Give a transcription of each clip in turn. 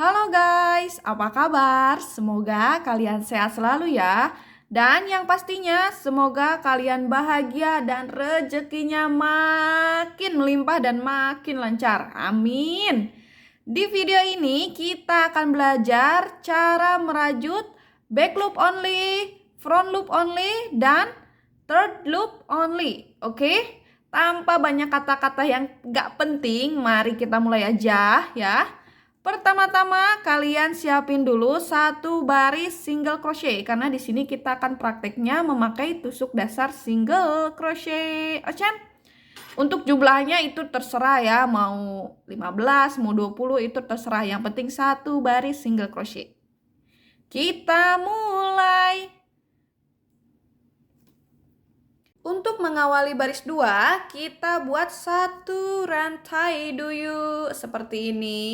Halo guys, apa kabar? Semoga kalian sehat selalu ya. Dan yang pastinya semoga kalian bahagia dan rezekinya makin melimpah dan makin lancar. Amin. Di video ini kita akan belajar cara merajut back loop only, front loop only, dan third loop only. Oke? Tanpa banyak kata-kata yang gak penting, mari kita mulai aja ya. Pertama-tama kalian siapin dulu satu baris single crochet karena di sini kita akan prakteknya memakai tusuk dasar single crochet. Oke? Untuk jumlahnya itu terserah ya, mau 15, mau 20 itu terserah. Yang penting satu baris single crochet. Kita mulai. Untuk mengawali baris 2, kita buat satu rantai dulu seperti ini.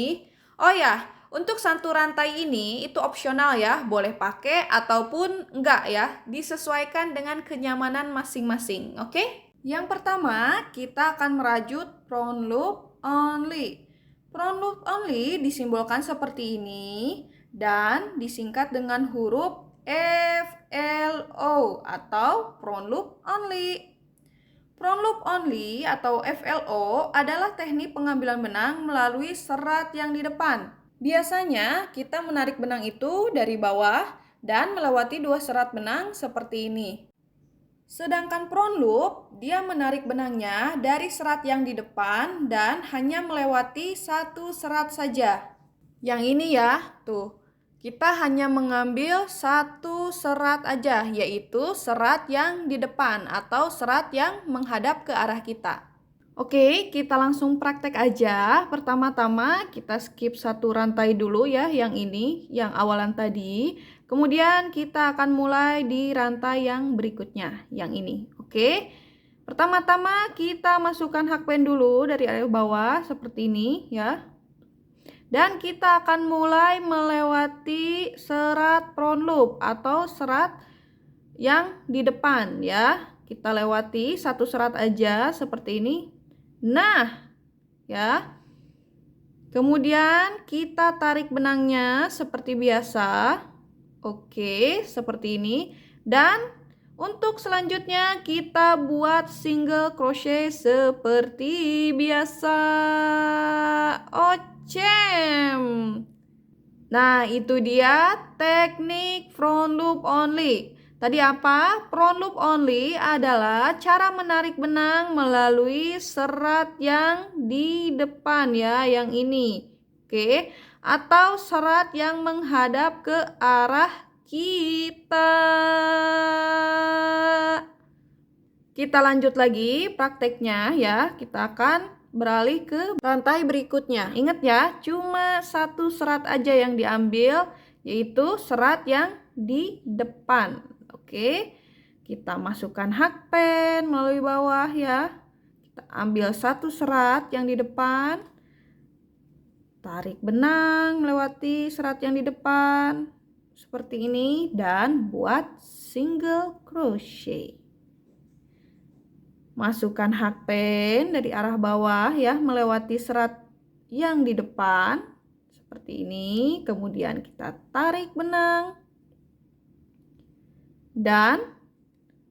Oh ya, untuk satu rantai ini itu opsional ya, boleh pakai ataupun enggak ya, disesuaikan dengan kenyamanan masing-masing, oke? Yang pertama, kita akan merajut front loop only. Front loop only disimbolkan seperti ini dan disingkat dengan huruf FLO atau front loop only. Front loop only atau FLO adalah teknik pengambilan benang melalui serat yang di depan. Biasanya kita menarik benang itu dari bawah dan melewati dua serat benang seperti ini. Sedangkan front loop, dia menarik benangnya dari serat yang di depan dan hanya melewati satu serat saja. Yang ini ya, tuh. Kita hanya mengambil satu serat aja, yaitu serat yang di depan atau serat yang menghadap ke arah kita. Oke, kita langsung praktek aja. Pertama-tama kita skip satu rantai dulu ya, yang ini, yang awalan tadi. Kemudian kita akan mulai di rantai yang berikutnya, yang ini. Oke, pertama-tama kita masukkan hakpen dulu dari arah bawah seperti ini ya. Dan kita akan mulai melewati serat front loop atau serat yang di depan ya. Kita lewati satu serat aja seperti ini. Nah, ya. Kemudian kita tarik benangnya seperti biasa. Oke, seperti ini. Dan untuk selanjutnya kita buat single crochet seperti biasa. Nah, itu dia teknik front loop only. Tadi apa? Front loop only adalah cara menarik benang melalui serat yang di depan ya, yang ini. Oke, atau serat yang menghadap ke arah kita. Kita lanjut lagi prakteknya ya. Kita akan beralih ke rantai berikutnya. Ingat ya, cuma satu serat aja yang diambil, yaitu serat yang di depan. Oke, kita masukkan hakpen melalui bawah ya. Kita ambil satu serat yang di depan, tarik benang melewati serat yang di depan seperti ini dan buat single crochet. Masukkan hakpen dari arah bawah ya, melewati serat yang di depan seperti ini. Kemudian kita tarik benang dan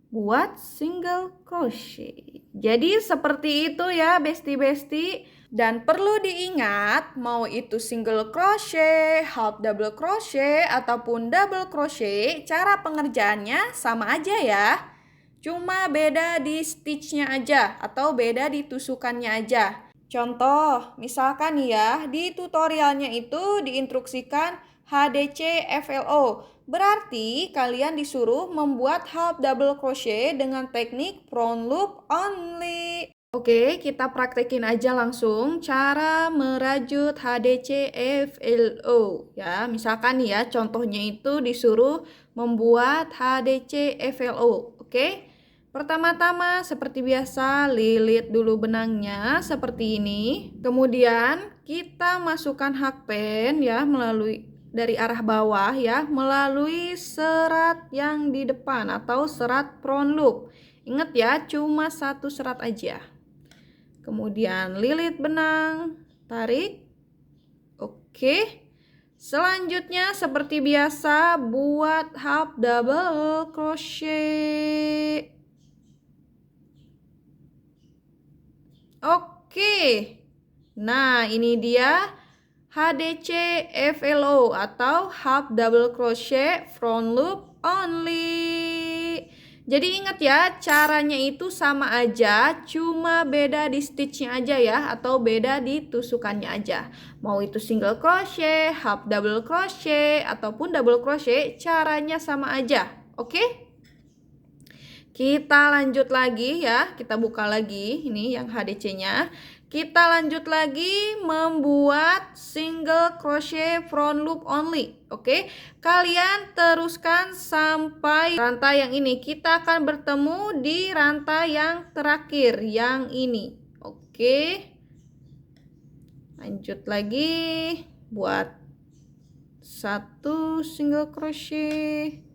buat single crochet. Jadi seperti itu ya besti-besti. Dan perlu diingat, mau itu single crochet, half double crochet ataupun double crochet, cara pengerjaannya sama aja ya. Cuma beda di stitchnya aja atau beda di tusukannya aja. Contoh, misalkan ya, di tutorialnya itu diinstruksikan HDC FLO. Berarti kalian disuruh membuat half double crochet dengan teknik front loop only. Oke, kita praktekin aja langsung cara merajut HDC FLO. Ya, misalkan ya, contohnya itu disuruh membuat HDC FLO. Oke. Pertama-tama seperti biasa lilit dulu benangnya seperti ini. Kemudian kita masukkan hakpen ya melalui dari arah bawah ya, melalui serat yang di depan atau serat front loop. Ingat ya, cuma satu serat aja. Kemudian lilit benang, tarik. Oke. Selanjutnya seperti biasa buat half double crochet. Oke. Nah, ini dia HDC FLO atau half double crochet front loop only. Jadi ingat ya, caranya itu sama aja, cuma beda di stitchnya aja ya, atau beda di tusukannya aja. Mau itu single crochet, half double crochet, ataupun double crochet, caranya sama aja. Oke? Kita lanjut lagi ya, kita buka lagi ini yang HDC-nya. Kita lanjut lagi membuat single crochet front loop only. Oke, kalian teruskan sampai rantai yang ini. Kita akan bertemu di rantai yang terakhir, yang ini. Oke, lanjut lagi buat satu single crochet.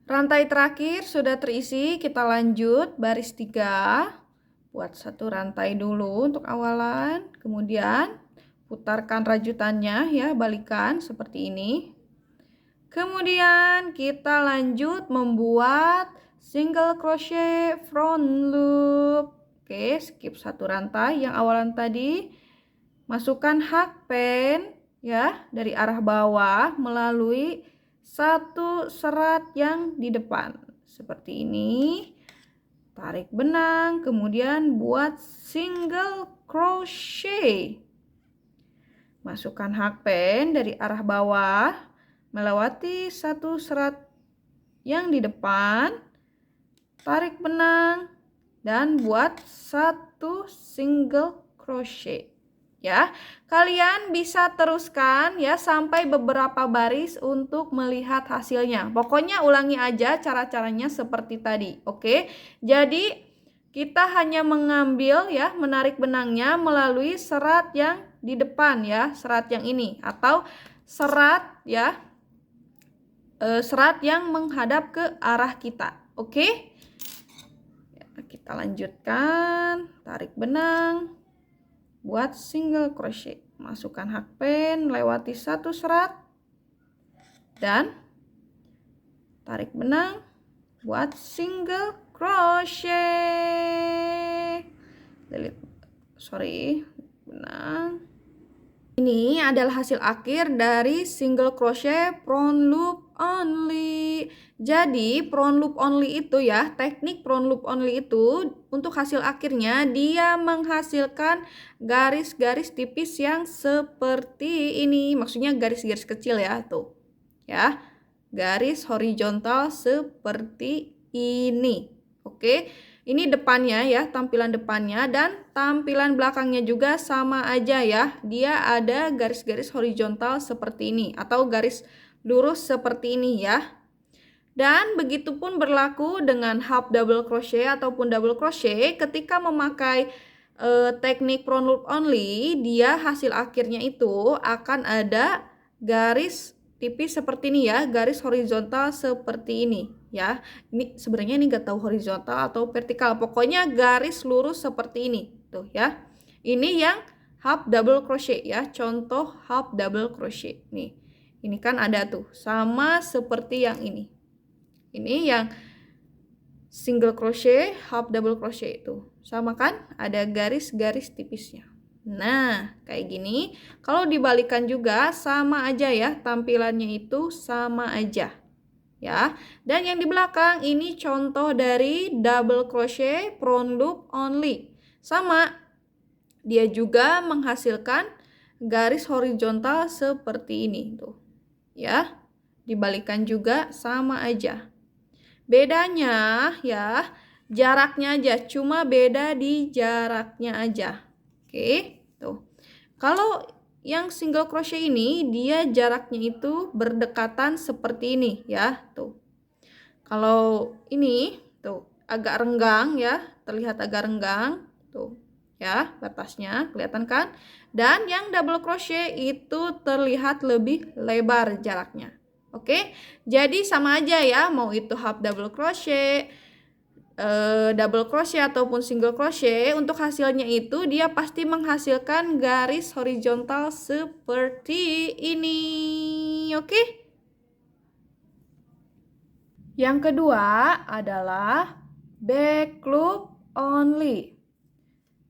Rantai terakhir sudah terisi, kita lanjut baris 3. Buat satu rantai dulu untuk awalan, kemudian putarkan rajutannya ya, balikan seperti ini. Kemudian kita lanjut membuat single crochet front loop. Oke, skip satu rantai yang awalan tadi. Masukkan hakpen ya dari arah bawah melalui satu serat yang di depan seperti ini. Tarik benang, kemudian buat single crochet. Masukkan hakpen dari arah bawah melewati satu serat yang di depan. Tarik benang dan buat satu single crochet. Ya, kalian bisa teruskan ya sampai beberapa baris untuk melihat hasilnya. Pokoknya ulangi aja cara-caranya seperti tadi. Oke. Jadi kita hanya mengambil ya, menarik benangnya melalui serat yang di depan ya, serat yang ini atau serat ya, serat yang menghadap ke arah kita. Oke. Ya, kita lanjutkan, tarik benang. Buat single crochet, masukkan hakpen, lewati satu serat dan tarik benang, buat single crochet. Benang. Ini adalah hasil akhir dari single crochet front loop only. Jadi front loop only itu ya, teknik front loop only itu untuk hasil akhirnya dia menghasilkan garis-garis tipis yang seperti ini. Maksudnya garis-garis kecil ya, tuh. Ya. Garis horizontal seperti ini. Oke. Ini depannya ya, tampilan depannya, dan tampilan belakangnya juga sama aja ya. Dia ada garis-garis horizontal seperti ini atau garis lurus seperti ini ya. Dan begitu pun berlaku dengan half double crochet ataupun double crochet. Ketika memakai teknik front loop only, dia hasil akhirnya itu akan ada garis tipis seperti ini ya, garis horizontal seperti ini ya. Ini sebenarnya ini nggak tahu horizontal atau vertikal, pokoknya garis lurus seperti ini tuh ya. Ini yang half double crochet ya, contoh half double crochet nih. Ini kan ada tuh sama seperti yang ini. Ini yang single crochet, half double crochet itu sama kan, ada garis-garis tipisnya. Nah, kayak gini. Kalau dibalikan juga sama aja ya, tampilannya itu sama aja. Ya. Dan yang di belakang ini contoh dari double crochet front loop only. Sama. Dia juga menghasilkan garis horizontal seperti ini tuh. Ya. Dibalikan juga sama aja. Bedanya ya, jaraknya aja, cuma beda di jaraknya aja. Oke. Tuh. Kalau yang single crochet ini dia jaraknya itu berdekatan seperti ini ya, tuh. Kalau ini tuh agak renggang ya, terlihat agak renggang tuh ya, batasnya kelihatan kan? Dan yang double crochet itu terlihat lebih lebar jaraknya. Oke. Jadi sama aja ya, mau itu half double crochet, double crochet ataupun single crochet, untuk hasilnya itu dia pasti menghasilkan garis horizontal seperti ini. Oke? Yang kedua adalah back loop only.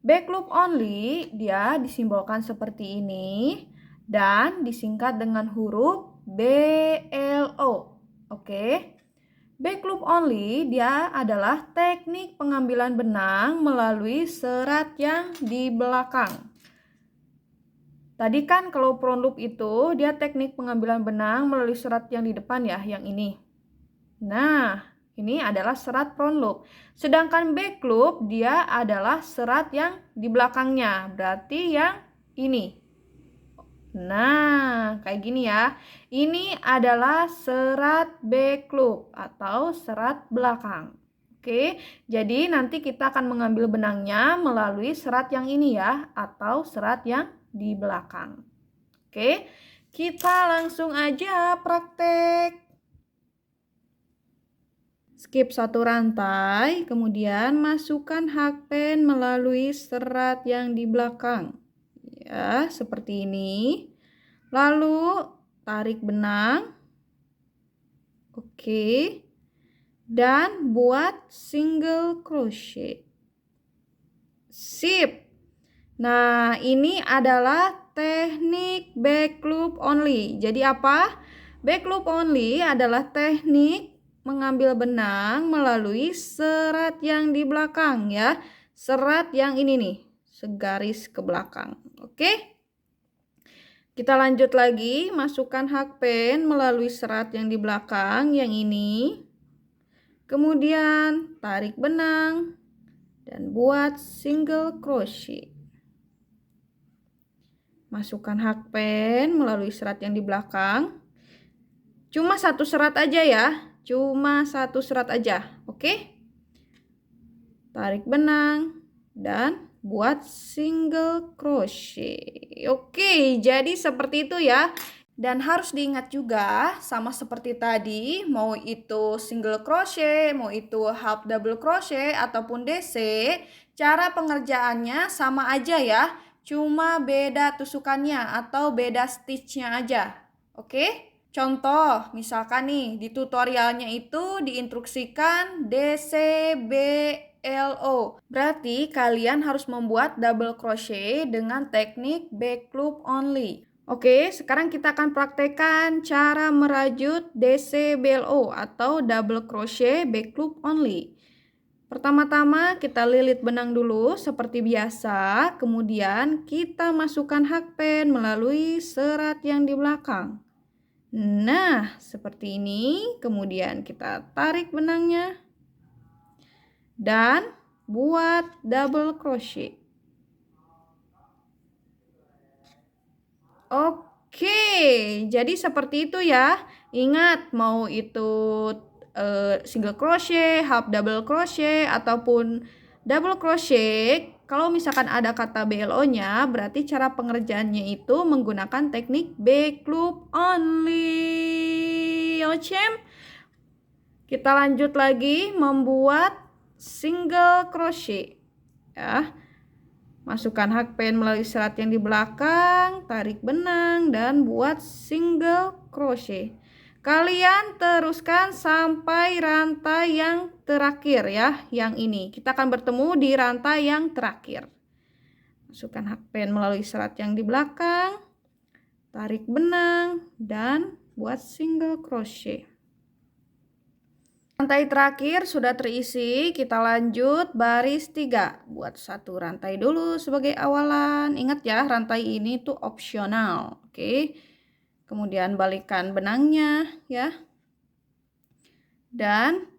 Back loop only dia disimbolkan seperti ini dan disingkat dengan huruf BLO. Oke. Back loop only dia adalah teknik pengambilan benang melalui serat yang di belakang. Tadi kan kalau front loop itu dia teknik pengambilan benang melalui serat yang di depan ya, yang ini. Nah, ini adalah serat front loop. Sedangkan back loop dia adalah serat yang di belakangnya, berarti yang ini. Nah, kayak gini ya. Ini adalah serat back loop atau serat belakang. Oke, jadi nanti kita akan mengambil benangnya melalui serat yang ini ya, atau serat yang di belakang. Oke, kita langsung aja praktek. Skip satu rantai, kemudian masukkan hakpen melalui serat yang di belakang. Ya, seperti ini. Lalu tarik benang. Oke. Dan buat single crochet. Sip. Nah, ini adalah teknik back loop only. Jadi apa? Back loop only adalah teknik mengambil benang melalui serat yang di belakang ya. Serat yang ini nih, segaris ke belakang. Oke? Kita lanjut lagi, masukkan hakpen melalui serat yang di belakang yang ini. Kemudian tarik benang dan buat single crochet. Masukkan hakpen melalui serat yang di belakang. Cuma satu serat aja ya. Cuma satu serat aja, oke? Tarik benang dan buat single crochet. Oke, jadi seperti itu ya. Dan harus diingat juga sama seperti tadi, mau itu single crochet, mau itu half double crochet ataupun DC, cara pengerjaannya sama aja ya. Cuma beda tusukannya atau beda stitchnya aja. Oke? Contoh, misalkan nih di tutorialnya itu diinstruksikan DCBLO. Berarti kalian harus membuat double crochet dengan teknik back loop only. Oke, sekarang kita akan praktekkan cara merajut DCBLO atau double crochet back loop only. Pertama-tama kita lilit benang dulu seperti biasa, kemudian kita masukkan hakpen melalui serat yang di belakang. Nah, seperti ini. Kemudian kita tarik benangnya dan buat double crochet. Oke, jadi seperti itu ya. Ingat, mau itu single crochet, half double crochet, ataupun double crochet. Kalau misalkan ada kata BLO-nya, berarti cara pengerjaannya itu menggunakan teknik back loop only. Ocem. Kita lanjut lagi membuat single crochet. Ya. Masukkan hakpen melalui serat yang di belakang, tarik benang dan buat single crochet. Kalian teruskan sampai rantai yang terakhir ya, yang ini. Kita akan bertemu di rantai yang terakhir. Masukkan hakpen melalui serat yang di belakang, tarik benang dan buat single crochet. Rantai terakhir sudah terisi, kita lanjut baris 3. Buat satu rantai dulu sebagai awalan. Ingat ya, rantai ini tuh opsional. Oke. Kemudian balikkan benangnya ya. Dan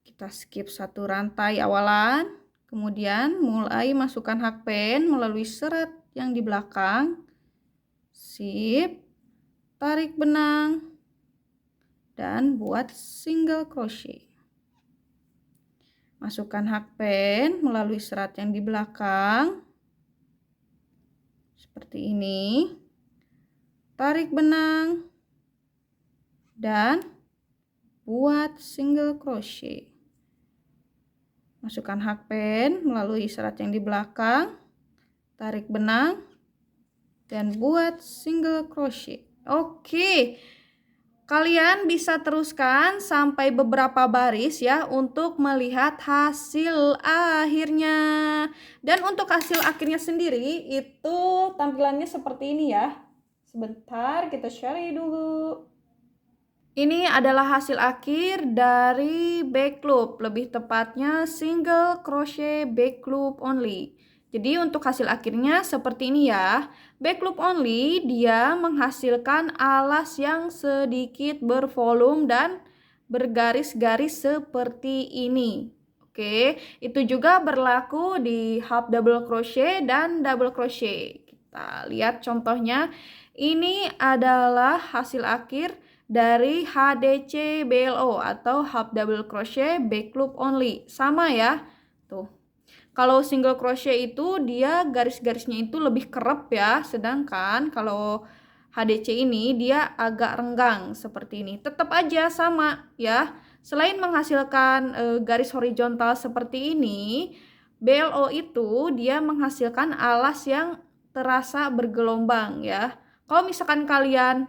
kita skip satu rantai awalan. Kemudian mulai masukkan hakpen melalui serat yang di belakang. Sip. Tarik benang. Dan buat single crochet. Masukkan hakpen melalui serat yang di belakang. Seperti ini. Tarik benang. Dan buat single crochet. Masukkan hakpen melalui serat yang di belakang, tarik benang, dan buat single crochet. Oke, kalian bisa teruskan sampai beberapa baris ya untuk melihat hasil akhirnya. Dan untuk hasil akhirnya sendiri itu tampilannya seperti ini ya. Sebentar, kita share dulu. Ini adalah hasil akhir dari back loop, lebih tepatnya single crochet back loop only. Jadi untuk hasil akhirnya seperti ini ya. Back loop only dia menghasilkan alas yang sedikit bervolume dan bergaris-garis seperti ini. Oke, itu juga berlaku di half double crochet dan double crochet. Kita lihat contohnya. Ini adalah hasil akhir dari HDC BLO atau half double crochet back loop only. Sama ya. Tuh. Kalau single crochet itu dia garis-garisnya itu lebih kerap ya, sedangkan kalau HDC ini dia agak renggang seperti ini. Tetap aja sama ya. Selain menghasilkan garis horizontal seperti ini, BLO itu dia menghasilkan alas yang terasa bergelombang ya. Kalau misalkan kalian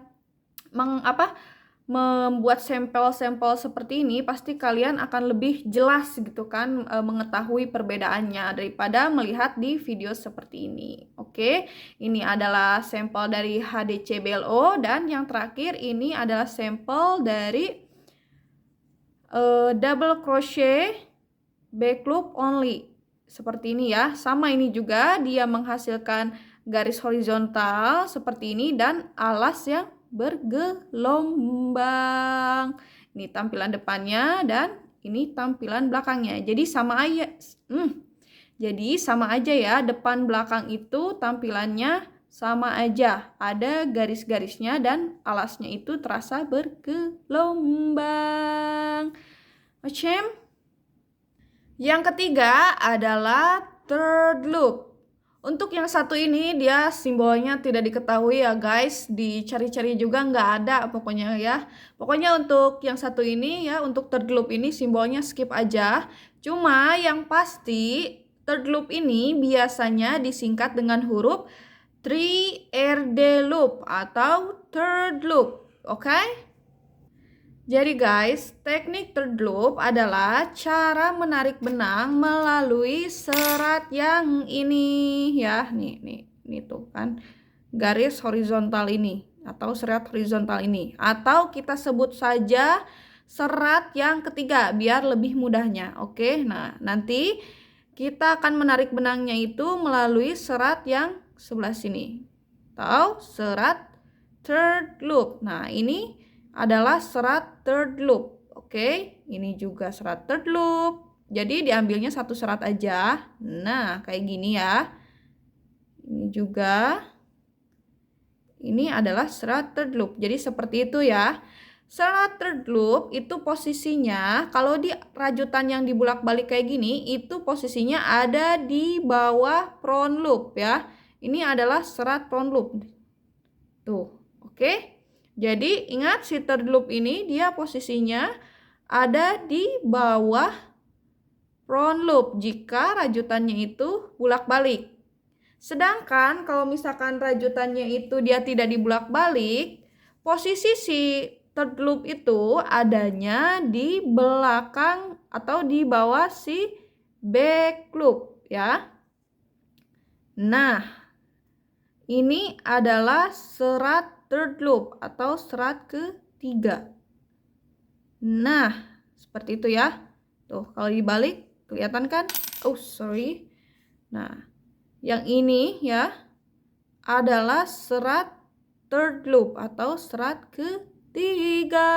membuat sampel-sampel seperti ini, pasti kalian akan lebih jelas gitu kan mengetahui perbedaannya daripada melihat di video seperti ini. Oke, ini adalah sampel dari HDC BLO dan yang terakhir ini adalah sampel dari double crochet back loop only. Seperti ini ya. Sama ini juga dia menghasilkan garis horizontal seperti ini dan alas yang bergelombang. Ini tampilan depannya dan ini tampilan belakangnya. Jadi sama aja. Ya, depan belakang itu tampilannya sama aja. Ada garis-garisnya dan alasnya itu terasa bergelombang. Macam yang ketiga adalah third loop. Untuk yang satu ini dia simbolnya tidak diketahui ya guys, dicari-cari juga nggak ada pokoknya ya. Pokoknya untuk yang satu ini ya, untuk third loop ini simbolnya skip aja. Cuma yang pasti third loop ini biasanya disingkat dengan huruf 3RD loop atau third loop, oke? Jadi guys, teknik third loop adalah cara menarik benang melalui serat yang ini ya. Nih tuh kan garis horizontal ini atau serat horizontal ini. Atau kita sebut saja serat yang ketiga biar lebih mudahnya. Oke, nah nanti kita akan menarik benangnya itu melalui serat yang sebelah sini. Atau serat third loop. Nah ini adalah serat third loop. Oke, ini juga serat third loop. Jadi diambilnya satu serat aja. Nah, kayak gini ya. Ini juga. Ini adalah serat third loop. Jadi seperti itu ya. Serat third loop itu posisinya kalau di rajutan yang dibulak-balik kayak gini, itu posisinya ada di bawah front loop ya. Ini adalah serat front loop. Tuh, oke. Jadi ingat si third loop ini dia posisinya ada di bawah front loop jika rajutannya itu bulak-balik. Sedangkan kalau misalkan rajutannya itu dia tidak dibulak-balik, posisi si third loop itu adanya di belakang atau di bawah si back loop ya. Nah, ini adalah serat third loop atau serat ketiga. Nah, seperti itu ya. Tuh, kalau dibalik kelihatan kan? Oh, sorry. Nah, yang ini ya adalah serat third loop atau serat ketiga.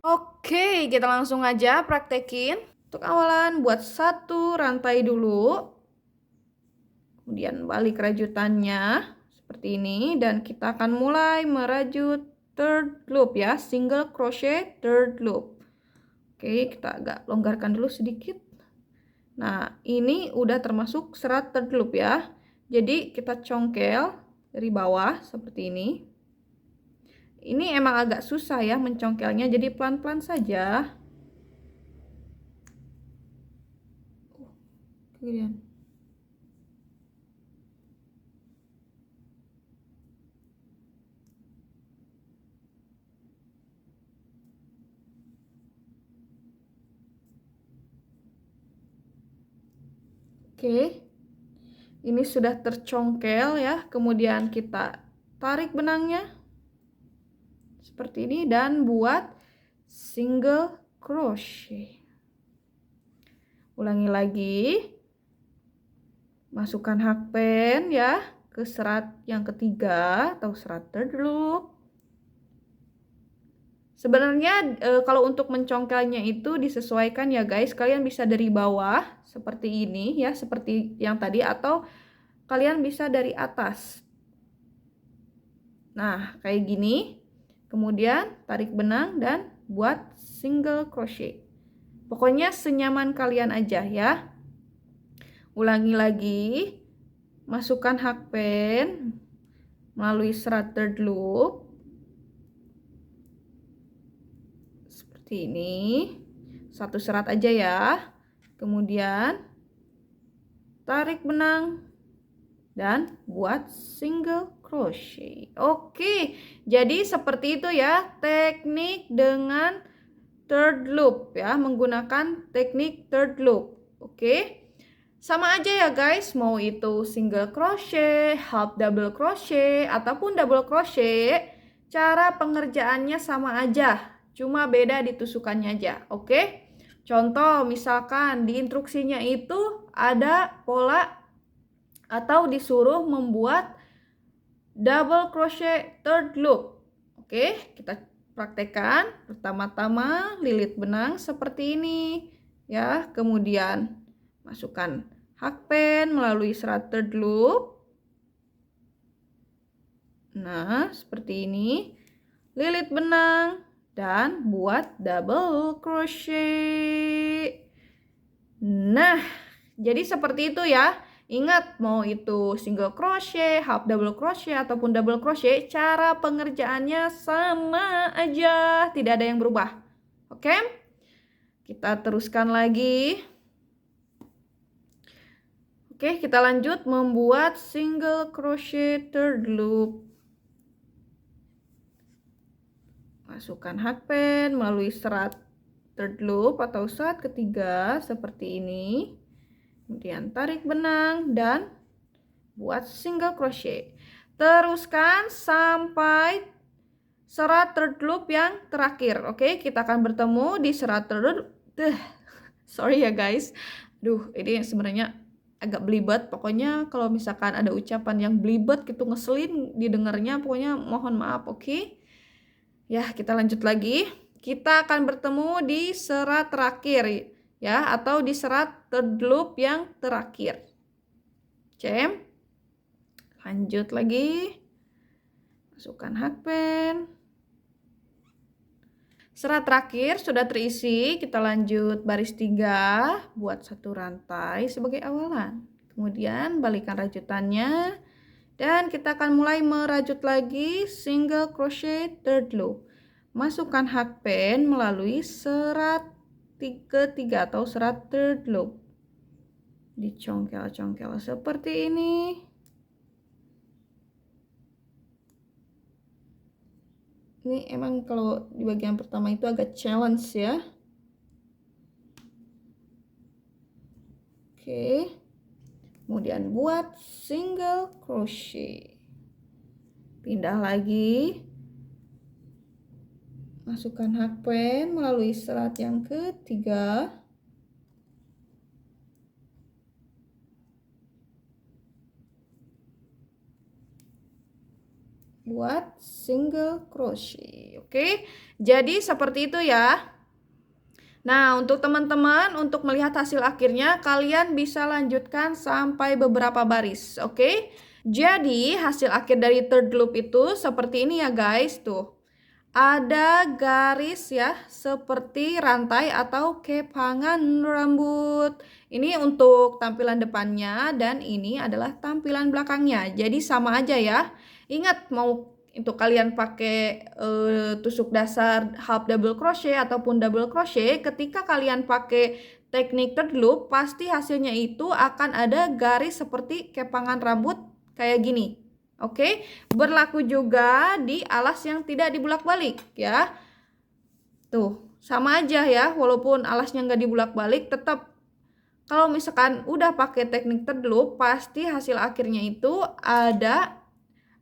Oke, kita langsung aja praktekin. Untuk awalan buat satu rantai dulu. Kemudian balik rajutannya. Seperti ini dan kita akan mulai merajut third loop ya, single crochet third loop. Oke, kita agak longgarkan dulu sedikit. Nah, ini udah termasuk serat third loop ya. Jadi kita congkel dari bawah seperti ini. Ini emang agak susah ya mencongkelnya, jadi pelan-pelan saja. kemudian. Oke, ini sudah tercongkel ya. Kemudian kita tarik benangnya seperti ini dan buat single crochet. Ulangi lagi, masukkan hakpen ya ke serat yang ketiga atau serat third loop. Sebenarnya kalau untuk mencongkelnya itu disesuaikan ya guys. Kalian bisa dari bawah seperti ini ya, seperti yang tadi, atau kalian bisa dari atas. Nah, kayak gini. Kemudian tarik benang dan buat single crochet. Pokoknya senyaman kalian aja ya. Ulangi lagi. Masukkan hakpen melalui serat third loop. Seperti ini. Satu serat aja ya. Kemudian tarik benang dan buat single crochet. Oke, jadi seperti itu ya teknik dengan third loop ya, menggunakan teknik third loop. Oke, sama aja ya guys, mau itu single crochet, half double crochet ataupun double crochet, cara pengerjaannya sama aja, cuma beda di tusukannya aja. Oke, contoh misalkan di instruksinya itu ada pola atau disuruh membuat double crochet third loop. Oke, kita praktekkan. Pertama-tama lilit benang seperti ini ya, kemudian masukkan hakpen melalui serat third loop. Nah, seperti ini. Lilit benang dan buat double crochet. Nah, jadi seperti itu ya. Ingat, mau itu single crochet, half double crochet, ataupun double crochet, cara pengerjaannya sama aja, tidak ada yang berubah. Oke, kita teruskan lagi. Oke, kita lanjut membuat single crochet third loop. Masukkan hakpen melalui serat third loop atau serat ketiga seperti ini. Kemudian tarik benang dan buat single crochet. Teruskan sampai serat third loop yang terakhir. Oke, kita akan bertemu di serat third loop. Sorry ya guys. Ini sebenarnya agak belibet. Pokoknya kalau misalkan ada ucapan yang belibet gitu ngeselin didengarnya, pokoknya mohon maaf, oke? Ya, kita lanjut lagi. Kita akan bertemu di serat terakhir ya, atau di serat third loop yang terakhir. Oke, lanjut lagi. Masukkan hakpen. Serat terakhir sudah terisi, kita lanjut baris 3, buat satu rantai sebagai awalan. Kemudian balikan rajutannya dan kita akan mulai merajut lagi single crochet third loop. Masukkan hakpen melalui serat ketiga atau serat third loop. Dicongkel-congkel seperti ini. Ini emang kalau di bagian pertama itu agak challenge ya. Oke. Kemudian buat single crochet. Pindah lagi. Masukkan hakpen melalui serat yang ketiga. Buat single crochet. Oke, jadi seperti itu ya. Nah, untuk teman-teman, untuk melihat hasil akhirnya, kalian bisa lanjutkan sampai beberapa baris. Oke, jadi hasil akhir dari third loop itu seperti ini ya guys. Tuh, ada garis ya, seperti rantai atau kepangan rambut. Ini untuk tampilan depannya dan ini adalah tampilan belakangnya. Jadi sama aja ya. Ingat, mau itu kalian pakai tusuk dasar half double crochet ataupun double crochet, ketika kalian pakai teknik third loop, pasti hasilnya itu akan ada garis seperti kepangan rambut kayak gini. Oke, berlaku juga di alas yang tidak dibulak-balik ya. Tuh, sama aja ya, walaupun alasnya nggak dibulak-balik, tetap kalau misalkan udah pakai teknik third loop, pasti hasil akhirnya itu ada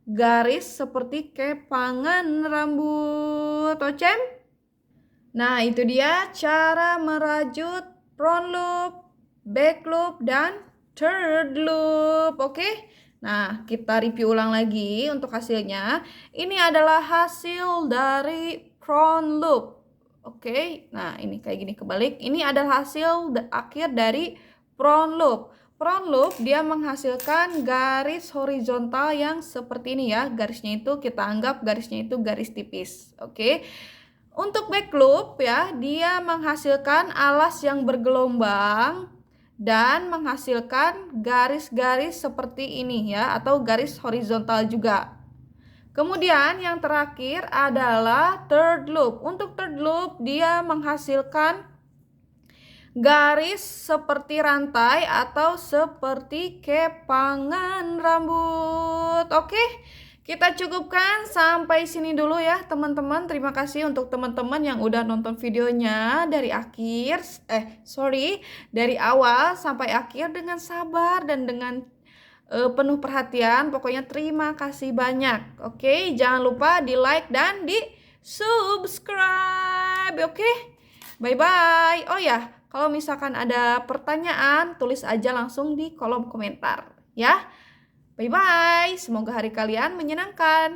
garis seperti kepangan rambut. Ocem? Nah, itu dia cara merajut front loop, back loop, dan third loop. Oke? Nah, kita review ulang lagi untuk hasilnya. Ini adalah hasil dari front loop. Oke? Nah, ini kayak gini kebalik. Ini adalah hasil akhir dari front loop. Front loop dia menghasilkan garis horizontal yang seperti ini ya. Garisnya itu kita anggap garisnya itu garis tipis. Oke? Untuk back loop ya, dia menghasilkan alas yang bergelombang dan menghasilkan garis-garis seperti ini ya, atau garis horizontal juga. Kemudian yang terakhir adalah third loop. Untuk third loop dia menghasilkan garis seperti rantai atau seperti kepangan rambut. Oke? Kita cukupkan sampai sini dulu ya teman-teman. Terima kasih untuk teman-teman yang udah nonton videonya dari dari awal sampai akhir dengan sabar dan dengan penuh perhatian. Pokoknya terima kasih banyak. Oke, jangan lupa di like dan di subscribe. Oke, bye-bye. Oh ya, kalau misalkan ada pertanyaan, tulis aja langsung di kolom komentar ya. Bye-bye, semoga hari kalian menyenangkan.